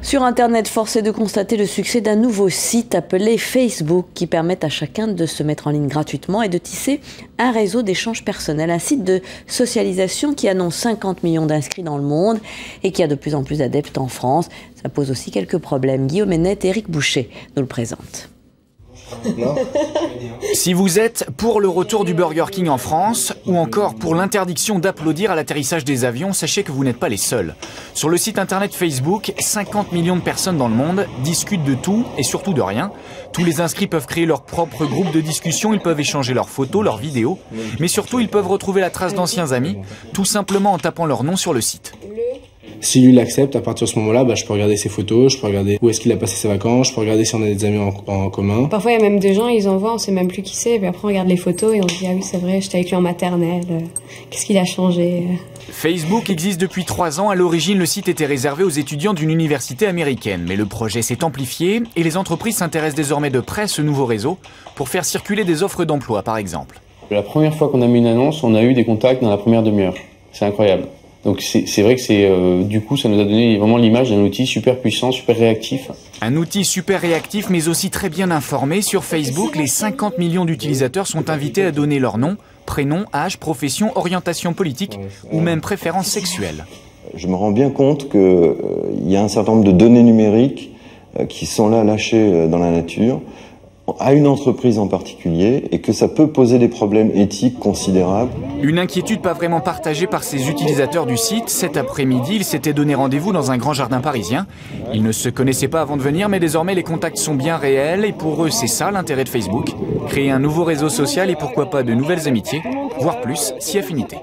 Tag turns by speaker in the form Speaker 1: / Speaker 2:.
Speaker 1: Sur Internet, force est de constater le succès d'un nouveau site appelé Facebook qui permet à chacun de se mettre en ligne gratuitement et de tisser un réseau d'échanges personnels. Un site de socialisation qui annonce 50 millions d'inscrits dans le monde et qui a de plus en plus d'adeptes en France. Ça pose aussi quelques problèmes. Guillaume Hennet et Eric Boucher nous le présentent.
Speaker 2: Si vous êtes pour le retour du Burger King en France ou encore pour l'interdiction d'applaudir à l'atterrissage des avions, sachez que vous n'êtes pas les seuls. Sur le site internet Facebook, 50 millions de personnes dans le monde discutent de tout et surtout de rien. Tous les inscrits peuvent créer leur propre groupe de discussion, ils peuvent échanger leurs photos, leurs vidéos, mais surtout ils peuvent retrouver la trace d'anciens amis, tout simplement en tapant leur nom sur le site.
Speaker 3: Si lui l'accepte, à partir de ce moment-là, je peux regarder ses photos, je peux regarder où est-ce qu'il a passé ses vacances, je peux regarder si on a des amis en commun.
Speaker 4: Parfois, il y a même des gens, ils envoient, on sait même plus qui c'est, puis après on regarde les photos et on se dit « Ah oui, c'est vrai, j'étais avec lui en maternelle, qu'est-ce qu'il a changé ?»
Speaker 2: Facebook existe depuis 3 ans. À l'origine, le site était réservé aux étudiants d'une université américaine. Mais le projet s'est amplifié et les entreprises s'intéressent désormais de près à ce nouveau réseau pour faire circuler des offres d'emploi, par exemple.
Speaker 5: La première fois qu'on a mis une annonce, on a eu des contacts dans la première demi-heure. C'est incroyable. Donc c'est vrai que du coup, ça nous a donné vraiment l'image d'un outil super puissant, super réactif.
Speaker 2: Un outil super réactif, mais aussi très bien informé. Sur Facebook, les 50 millions d'utilisateurs sont invités à donner leur nom, prénom, âge, profession, orientation politique ou même préférence sexuelle.
Speaker 6: Je me rends bien compte qu'il y a un certain nombre de données numériques qui sont là lâchées dans la nature, à une entreprise en particulier, et que ça peut poser des problèmes éthiques considérables.
Speaker 2: Une inquiétude pas vraiment partagée par ces utilisateurs du site. Cet après-midi, ils s'étaient donné rendez-vous dans un grand jardin parisien. Ils ne se connaissaient pas avant de venir, mais désormais les contacts sont bien réels, et pour eux c'est ça l'intérêt de Facebook. Créer un nouveau réseau social et pourquoi pas de nouvelles amitiés, voire plus si affinité.